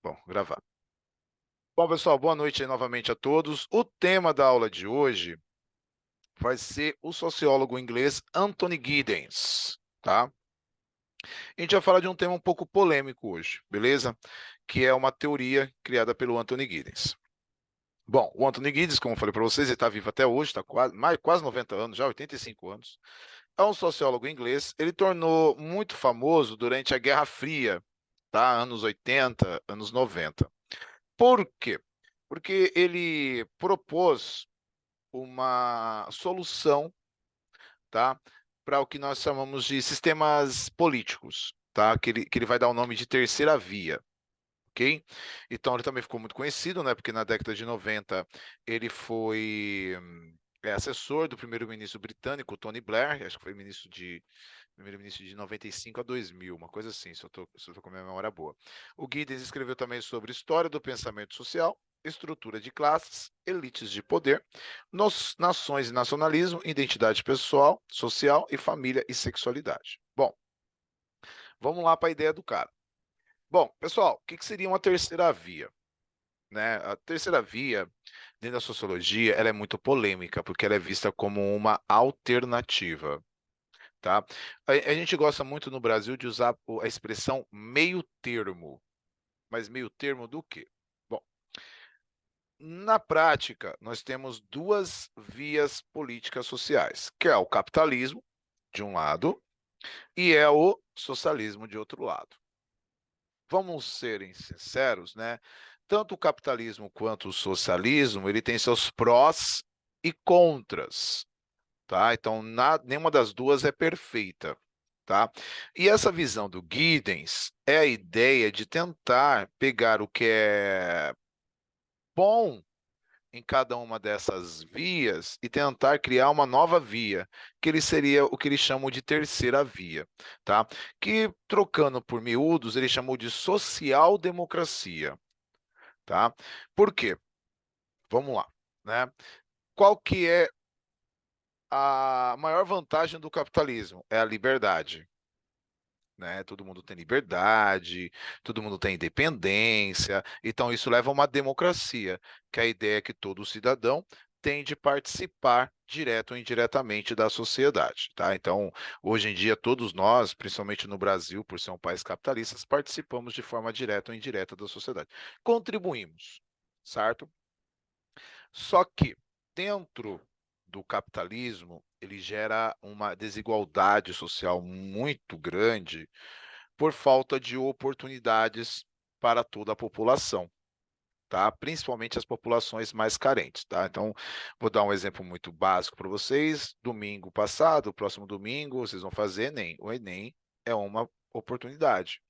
Bom, gravar. Bom, pessoal, boa noite aí novamente a todos. O tema da aula de hoje vai ser o sociólogo inglês Anthony Giddens, tá? A gente vai falar de um tema um pouco polêmico hoje, beleza? Que é uma teoria criada pelo Anthony Giddens. Bom, o Anthony Giddens, como eu falei para vocês, ele está vivo até hoje, está quase 90 anos, já 85 anos. É um sociólogo inglês. Ele tornou muito famoso durante a Guerra Fria, tá? Anos 80, anos 90. Por quê? Porque ele propôs uma solução, tá, para o que nós chamamos de sistemas políticos, tá, que ele vai dar o nome de terceira via, ok? Então ele também ficou muito conhecido, né, porque na década de 90 ele foi assessor do primeiro-ministro britânico, Tony Blair, acho que foi primeiro-ministro de 95 a 2000, uma coisa assim, se eu tô com a minha memória boa. O Giddens escreveu também sobre história do pensamento social, estrutura de classes, elites de poder, nações e nacionalismo, identidade pessoal, social e família e sexualidade. Bom, vamos lá para a ideia do cara. Bom, pessoal, o que seria uma terceira via? Né? A terceira via, dentro da sociologia, ela é muito polêmica, porque ela é vista como uma alternativa. Tá? A gente gosta muito no Brasil de usar a expressão meio termo. Mas meio termo do quê? Bom, na prática, nós temos duas vias políticas sociais, que é o capitalismo, de um lado, e é o socialismo, de outro lado. Vamos serem sinceros, né? Tanto o capitalismo quanto o socialismo, ele tem seus prós e contras, tá? Então, nenhuma das duas é perfeita, tá? E essa visão do Giddens é a ideia de tentar pegar o que é bom em cada uma dessas vias e tentar criar uma nova via, que ele seria o que eles chamam de terceira via, tá? Que, trocando por miúdos, ele chamou de social-democracia, tá? Por quê? Vamos lá, né? Qual que é a maior vantagem do capitalismo? É a liberdade. Né? Todo mundo tem liberdade, todo mundo tem independência, então isso leva a uma democracia, que é a ideia que todo cidadão tem de participar direto ou indiretamente da sociedade, tá? Então, hoje em dia, todos nós, principalmente no Brasil, por ser um país capitalista, participamos de forma direta ou indireta da sociedade. Contribuímos, certo? Só que, dentro do capitalismo, ele gera uma desigualdade social muito grande por falta de oportunidades para toda a população, tá? Principalmente as populações mais carentes, tá? Então, vou dar um exemplo muito básico para vocês. Domingo passado, próximo domingo, vocês vão fazer Enem. O Enem é uma oportunidade.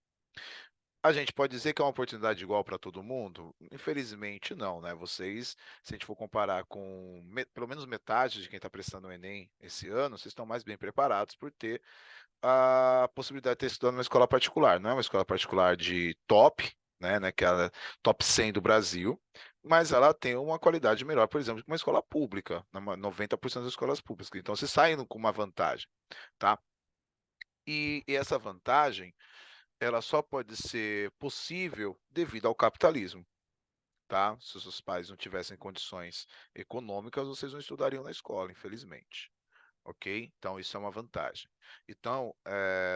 A gente pode dizer que é uma oportunidade igual para todo mundo? Infelizmente, não, né? Vocês, se a gente for comparar com pelo menos metade de quem está prestando o Enem esse ano, vocês estão mais bem preparados por ter a possibilidade de ter estudado numa escola particular. Não é uma escola particular de top, né, que é a top 100 do Brasil, mas ela tem uma qualidade melhor, por exemplo, que uma escola pública, 90% das escolas públicas. Então, você sai com uma vantagem, tá? E essa vantagem, ela só pode ser possível devido ao capitalismo, tá? Se os seus pais não tivessem condições econômicas, vocês não estudariam na escola, infelizmente. Ok? Então, isso é uma vantagem. Então,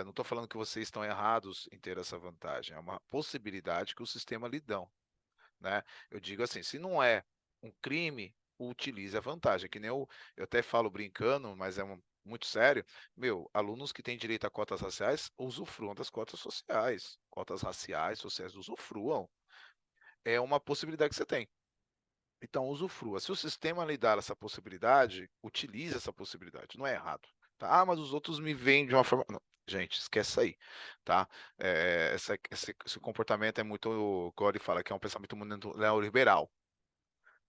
não estou falando que vocês estão errados em ter essa vantagem, é uma possibilidade que o sistema lhe dão, né? Eu digo assim, se não é um crime, utilize a vantagem, que nem eu até falo brincando, mas muito sério, meu, alunos que têm direito a cotas raciais, usufruam das cotas raciais, sociais, usufruam. É uma possibilidade que você tem. Então, usufrua. Se o sistema lhe dar essa possibilidade, utilize essa possibilidade. Não é errado. Tá? Ah, mas os outros me veem de uma forma. Não. Gente, esquece isso aí. Tá? Esse comportamento é muito, como ele fala, que é um pensamento muito neoliberal.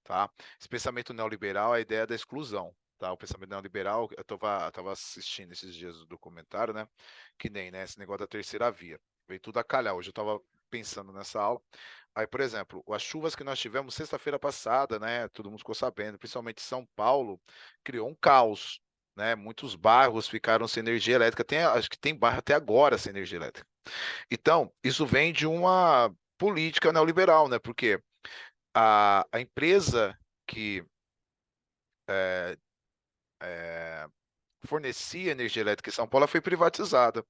Tá? Esse pensamento neoliberal é a ideia da exclusão. Tá? O pensamento neoliberal, eu estava assistindo esses dias o documentário, né? Que nem, né? Esse negócio da terceira via. Veio tudo a calhar. Hoje eu estava pensando nessa aula. Aí, por exemplo, as chuvas que nós tivemos sexta-feira passada, né? Todo mundo ficou sabendo, principalmente São Paulo, criou um caos, né? Muitos bairros ficaram sem energia elétrica. Acho que tem bairro até agora sem energia elétrica. Então, isso vem de uma política neoliberal, né? Porque a empresa que fornecia energia elétrica em São Paulo ela foi privatizada.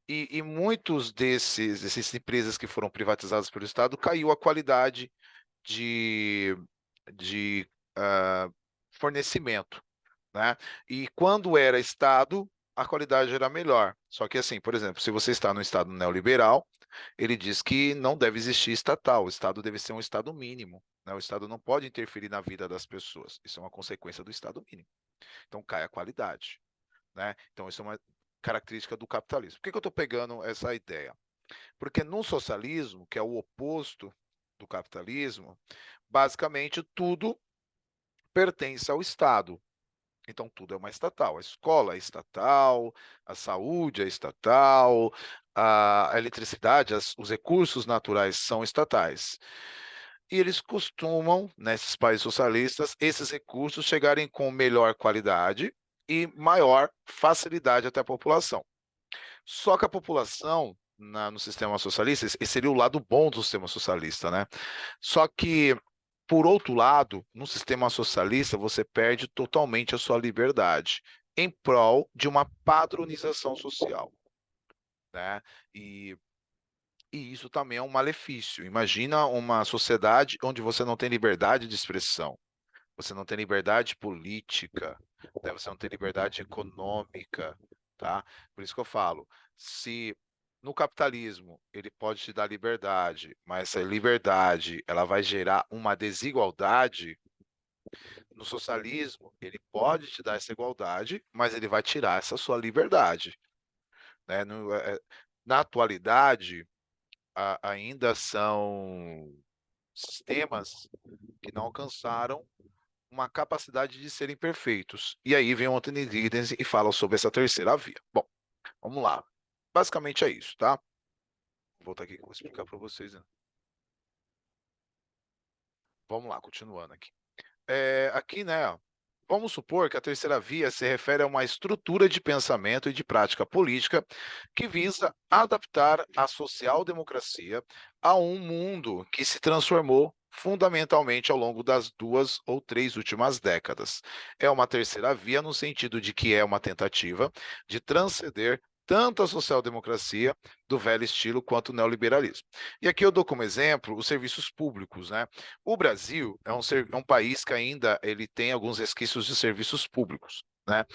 E muitos dessas empresas que foram privatizadas pelo Estado caiu a qualidade de, de fornecimento, né? E quando era Estado, a qualidade era melhor. Só que assim, por exemplo, se você está no Estado neoliberal, ele diz que não deve existir estatal, o Estado deve ser um Estado mínimo, né? O Estado não pode interferir na vida das pessoas. Isso é uma consequência do Estado mínimo. Então cai a qualidade, né? Então isso é uma característica do capitalismo. Por que eu estou pegando essa ideia? Porque no socialismo, que é o oposto do capitalismo, basicamente tudo pertence ao Estado. Então tudo é uma estatal. A escola é estatal, a saúde é estatal, a eletricidade, os recursos naturais são estatais. E eles costumam, nesses países socialistas, esses recursos chegarem com melhor qualidade e maior facilidade até a população. Só que a população, no sistema socialista, esse seria o lado bom do sistema socialista, né? Só que, por outro lado, no sistema socialista, você perde totalmente a sua liberdade em prol de uma padronização social, né? E, e isso também é um malefício. Imagina uma sociedade onde você não tem liberdade de expressão, você não tem liberdade política, né? Você não tem liberdade econômica, tá? Por isso que eu falo, se no capitalismo ele pode te dar liberdade, mas essa liberdade ela vai gerar uma desigualdade, no socialismo ele pode te dar essa igualdade, mas ele vai tirar essa sua liberdade, né? Na atualidade, ainda são sistemas que não alcançaram uma capacidade de serem perfeitos. E aí vem o Anthony Giddens e fala sobre essa terceira via. Bom, vamos lá. Basicamente é isso, tá? Vou voltar aqui que eu vou explicar para vocês, né? Vamos lá, continuando aqui. Aqui, né? Vamos supor que a terceira via se refere a uma estrutura de pensamento e de prática política que visa adaptar a social-democracia a um mundo que se transformou fundamentalmente ao longo das 2 ou 3 últimas décadas. É uma terceira via no sentido de que é uma tentativa de transcender tanto a social-democracia do velho estilo quanto o neoliberalismo. E aqui eu dou como exemplo os serviços públicos, né? O Brasil é um país que ainda ele tem alguns resquícios de serviços públicos, né?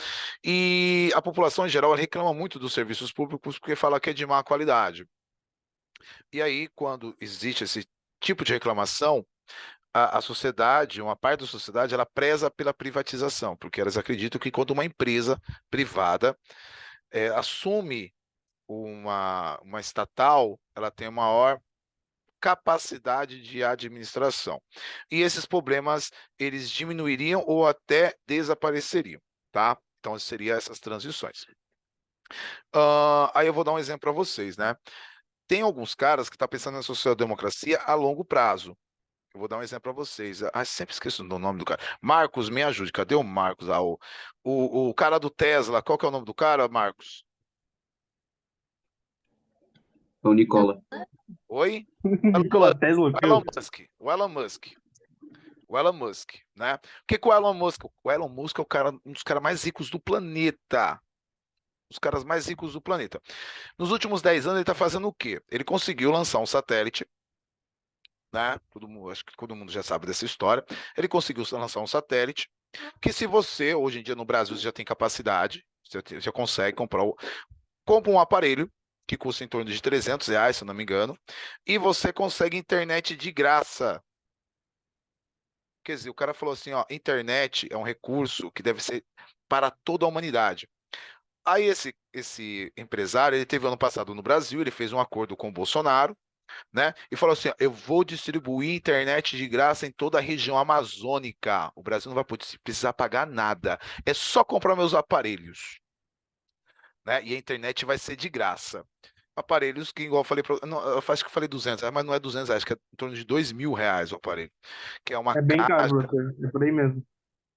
E a população em geral ela reclama muito dos serviços públicos porque fala que é de má qualidade. E aí, quando existe esse tipo de reclamação, a sociedade, uma parte da sociedade, ela preza pela privatização, porque elas acreditam que quando uma empresa privada assume uma estatal, ela tem maior capacidade de administração. E esses problemas, eles diminuiriam ou até desapareceriam, tá? Então, seria essas transições. Aí eu vou dar um exemplo para vocês, né? Tem alguns caras que estão pensando na social-democracia a longo prazo. Eu vou dar um exemplo para vocês. Sempre esqueço do nome do cara. Marcos, me ajude. Cadê o Marcos? O cara do Tesla. Qual que é o nome do cara, Marcos? É o Nicola. Oi? Nikola Tesla, O Elon Musk. O Elon Musk. O Elon Musk, né? O que que o Elon Musk? O Elon Musk é um dos caras mais ricos do planeta. Os caras mais ricos do planeta. Nos últimos 10 anos, ele está fazendo o quê? Ele conseguiu lançar um satélite, né? Acho que todo mundo já sabe dessa história. Ele conseguiu lançar um satélite que, se você, hoje em dia no Brasil, já tem capacidade, você já consegue compra um aparelho que custa em torno de R$ 300, se eu não me engano, e você consegue internet de graça. Quer dizer, o cara falou assim, ó, internet é um recurso que deve ser para toda a humanidade. Aí esse empresário, ele teve ano passado no Brasil, ele fez um acordo com o Bolsonaro, né? E falou assim, ó, eu vou distribuir internet de graça em toda a região amazônica. O Brasil não vai precisar pagar nada. É só comprar meus aparelhos, né? E a internet vai ser de graça. Aparelhos que, igual eu falei, não, eu acho que eu falei R$ 200, mas não é R$ 200, acho que é em torno de R$ 2.000 o aparelho, que é uma é bem caro, caixa. professor. É por aí mesmo.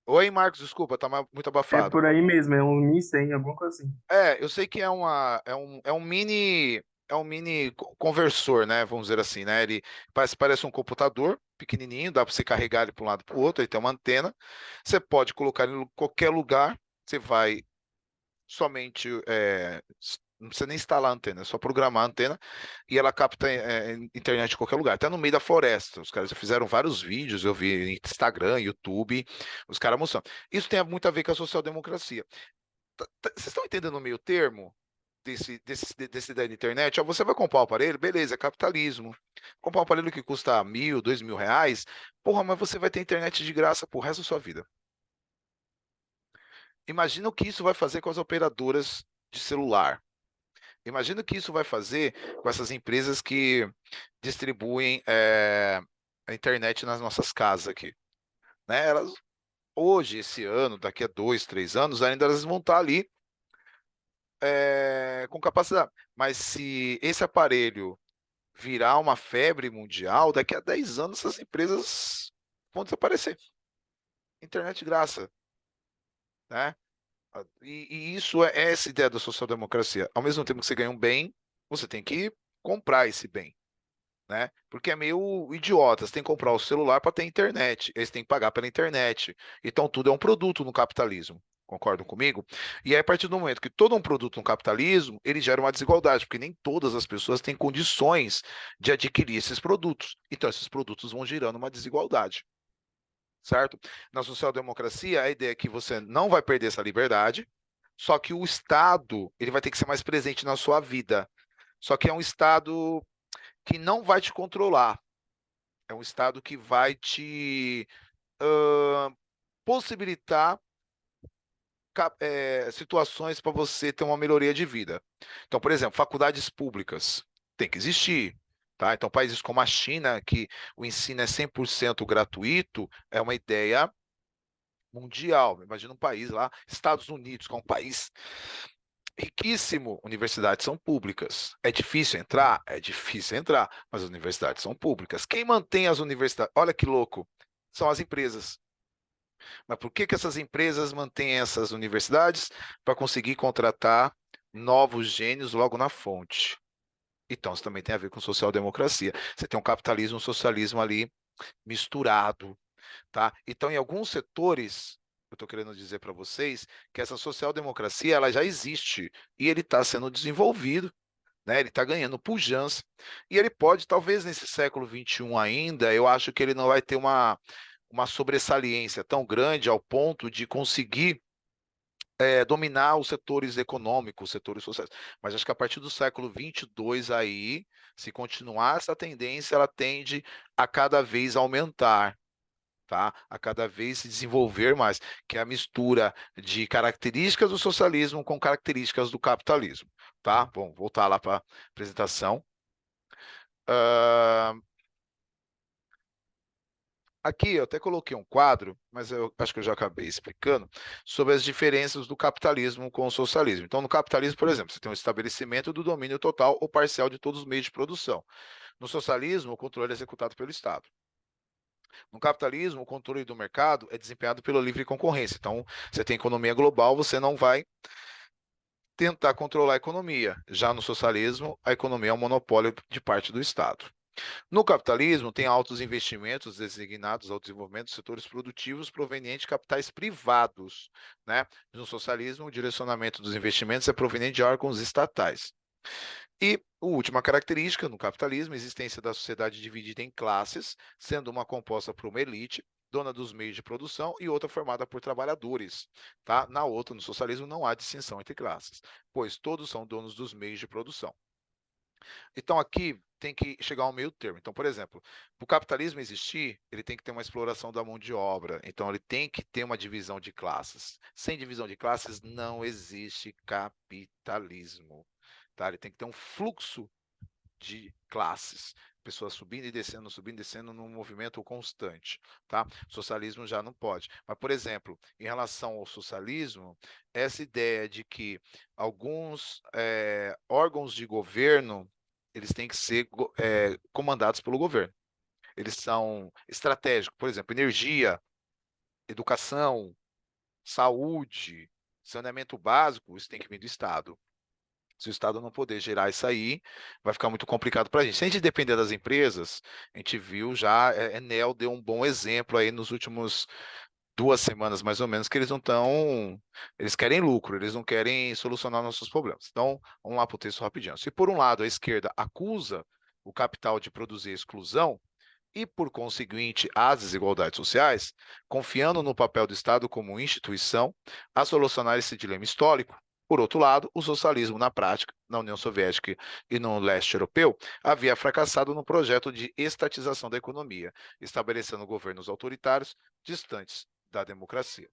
Oi, Marcos, desculpa, tá muito É abafado. por aí mesmo, é uns 1.100, alguma coisa assim. Eu sei que é um mini. um mini conversor, né? Vamos dizer assim, né? Ele parece um computador pequenininho, dá para você carregar ele para um lado para o outro, ele tem uma antena. Você pode colocar ele em qualquer lugar, você vai somente não precisa nem instalar a antena, é só programar a antena e ela capta internet em qualquer lugar, até no meio da floresta. Os caras já fizeram vários vídeos, eu vi em Instagram, YouTube, os caras mostrando. Isso tem muito a ver com a social-democracia. Vocês estão entendendo o meio termo desse ideia da internet? Ó, você vai comprar um aparelho, beleza, é capitalismo. Comprar um aparelho que custa 1.000, 2.000 reais, porra, mas você vai ter internet de graça pro resto da sua vida. Imagina o que isso vai fazer com as operadoras de celular. Imagina o que isso vai fazer com essas empresas que distribuem a internet nas nossas casas aqui. Né? Elas, hoje, esse ano, daqui a 2, 3 anos, ainda elas vão estar ali com capacidade. Mas se esse aparelho virar uma febre mundial, daqui a 10 anos essas empresas vão desaparecer. Internet de graça. Né? E isso é essa ideia da social-democracia. Ao mesmo tempo que você ganha um bem, você tem que comprar esse bem. Né? Porque é meio idiota. Você tem que comprar o celular para ter internet. Eles têm que pagar pela internet. Então tudo é um produto no capitalismo. Concordam comigo? E aí, a partir do momento que todo um produto no capitalismo, ele gera uma desigualdade, porque nem todas as pessoas têm condições de adquirir esses produtos. Então, esses produtos vão gerando uma desigualdade. Certo? Na social-democracia, a ideia é que você não vai perder essa liberdade, só que o Estado ele vai ter que ser mais presente na sua vida. Só que é um Estado que não vai te controlar. É um Estado que vai te possibilitar situações para você ter uma melhoria de vida. Então, por exemplo, faculdades públicas tem que existir. Tá? Então, países como a China, que o ensino é 100% gratuito, é uma ideia mundial. Imagina um país lá, Estados Unidos, que é um país riquíssimo, universidades são públicas. É difícil entrar? É difícil entrar, mas as universidades são públicas. Quem mantém as universidades? Olha que louco, são as empresas. Mas por que essas empresas mantêm essas universidades? Para conseguir contratar novos gênios logo na fonte. Então, isso também tem a ver com social-democracia. Você tem um capitalismo e um socialismo ali misturado. Tá? Então, em alguns setores, eu estou querendo dizer para vocês que essa social-democracia ela já existe e ele está sendo desenvolvido, né? Ele está ganhando pujança e ele pode, talvez nesse século XXI ainda, eu acho que ele não vai ter uma sobressaliência tão grande ao ponto de conseguir dominar os setores econômicos, os setores sociais. Mas acho que a partir do século XXII aí, se continuar essa tendência, ela tende a cada vez aumentar. Tá? A cada vez se desenvolver mais, que é a mistura de características do socialismo com características do capitalismo. Tá? Bom, voltar lá para a apresentação. Ah, aqui eu até coloquei um quadro, mas eu acho que eu já acabei explicando, sobre as diferenças do capitalismo com o socialismo. Então, no capitalismo, por exemplo, você tem um estabelecimento do domínio total ou parcial de todos os meios de produção. No socialismo, o controle é executado pelo Estado. No capitalismo, o controle do mercado é desempenhado pela livre concorrência. Então, você tem economia global, você não vai tentar controlar a economia. Já no socialismo, a economia é um monopólio de parte do Estado. No capitalismo, tem altos investimentos designados ao desenvolvimento de setores produtivos provenientes de capitais privados. Né? No socialismo, o direcionamento dos investimentos é proveniente de órgãos estatais. E a última característica no capitalismo, a existência da sociedade dividida em classes, sendo uma composta por uma elite, dona dos meios de produção, e outra formada por trabalhadores. Tá? Na outra, no socialismo, não há distinção entre classes, pois todos são donos dos meios de produção. Então aqui tem que chegar ao meio termo. Então, por exemplo, para o capitalismo existir, ele tem que ter uma exploração da mão de obra. Então, ele tem que ter uma divisão de classes. Sem divisão de classes, não existe capitalismo. Tá? Ele tem que ter um fluxo de classes, pessoas subindo e descendo num movimento constante, tá? Socialismo já não pode. Mas, por exemplo, em relação ao socialismo, essa ideia de que alguns órgãos de governo eles têm que ser comandados pelo governo. Eles são estratégicos, por exemplo, energia, educação, saúde, saneamento básico, isso tem que vir do Estado. Se o Estado não poder gerar isso aí, vai ficar muito complicado para a gente. Se a gente depender das empresas, a gente viu já, Enel deu um bom exemplo aí nos últimos 2 semanas, mais ou menos, que eles não estão. Eles querem lucro, eles não querem solucionar nossos problemas. Então, vamos lá para o texto rapidinho. Se por um lado a esquerda acusa o capital de produzir exclusão, e, por conseguinte, as desigualdades sociais, confiando no papel do Estado como instituição a solucionar esse dilema histórico. Por outro lado, o socialismo, na prática, na União Soviética e no leste europeu, havia fracassado no projeto de estatização da economia, estabelecendo governos autoritários distantes da democracia.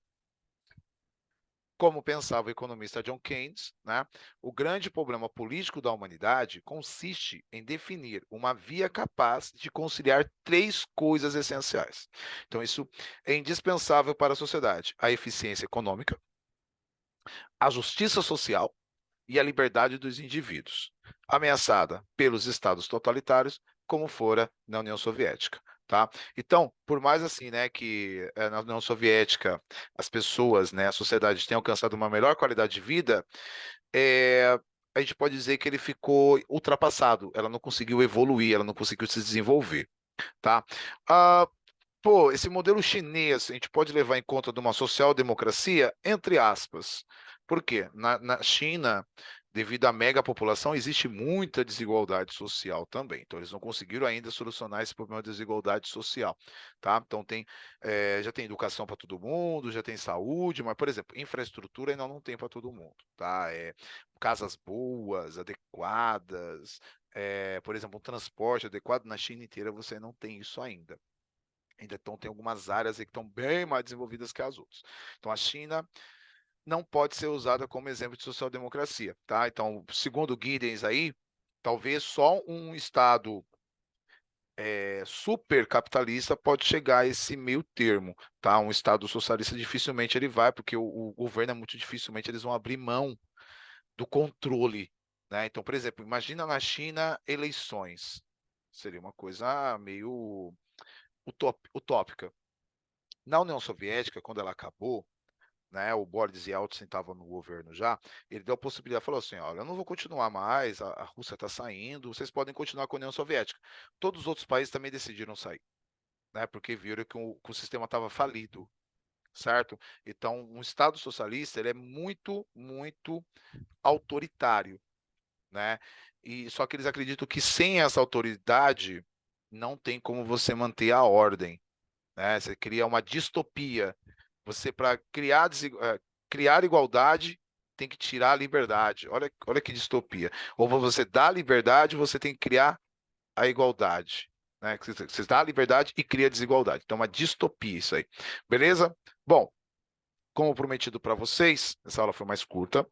Como pensava o economista John Keynes, né, o grande problema político da humanidade consiste em definir uma via capaz de conciliar 3 coisas essenciais. Então, isso é indispensável para a sociedade: a eficiência econômica, a justiça social e a liberdade dos indivíduos, ameaçada pelos estados totalitários, como fora na União Soviética. Tá? Então, por mais assim, né, que na União Soviética as pessoas, né, a sociedade tenha alcançado uma melhor qualidade de vida, a gente pode dizer que ele ficou ultrapassado, ela não conseguiu evoluir, ela não conseguiu se desenvolver. Tá? Ah, Pô, esse modelo chinês, a gente pode levar em conta de uma social-democracia, entre aspas. Por quê? Na China, devido à mega população, existe muita desigualdade social também. Então, eles não conseguiram ainda solucionar esse problema de desigualdade social, tá? Então, já tem educação para todo mundo, já tem saúde, mas, por exemplo, infraestrutura ainda não tem para todo mundo, tá? Casas boas, adequadas, por exemplo, um transporte adequado na China inteira, você não tem isso ainda. Então, tem algumas áreas aí que estão bem mais desenvolvidas que as outras. Então, a China não pode ser usada como exemplo de social-democracia, tá? Então, segundo Giddens aí, talvez só um Estado super capitalista pode chegar a esse meio termo, tá? Um Estado socialista dificilmente ele vai, porque o governo é muito dificilmente eles vão abrir mão do controle, né? Então, por exemplo, imagina na China eleições. Seria uma coisa meio utópica. Na União Soviética, quando ela acabou, né, o Boris Yeltsin estava no governo já, ele deu a possibilidade, falou assim, olha, eu não vou continuar mais, a Rússia está saindo, vocês podem continuar com a União Soviética. Todos os outros países também decidiram sair, né, porque viram que o sistema estava falido, certo? Então, um Estado socialista, ele é muito, muito autoritário, né? E só que eles acreditam que sem essa autoridade não tem como você manter a ordem, né? Você cria uma distopia. Você, para criar igualdade, tem que tirar a liberdade. Olha que distopia. Ou você dá a liberdade, você tem que criar a igualdade. Né? Você dá a liberdade e cria a desigualdade. Então, é uma distopia isso aí. Beleza? Bom, como prometido para vocês, essa aula foi mais curta.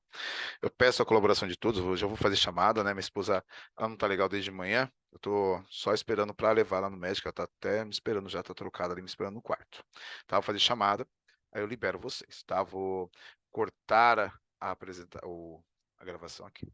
Eu peço a colaboração de todos. Eu já vou fazer chamada, né? Minha esposa, ela não tá legal desde manhã. Eu tô só esperando para levar lá no médico. Ela tá até me esperando já, tá trocada ali, me esperando no quarto. Tá? Vou fazer chamada, aí eu libero vocês, tá? Vou cortar a gravação aqui.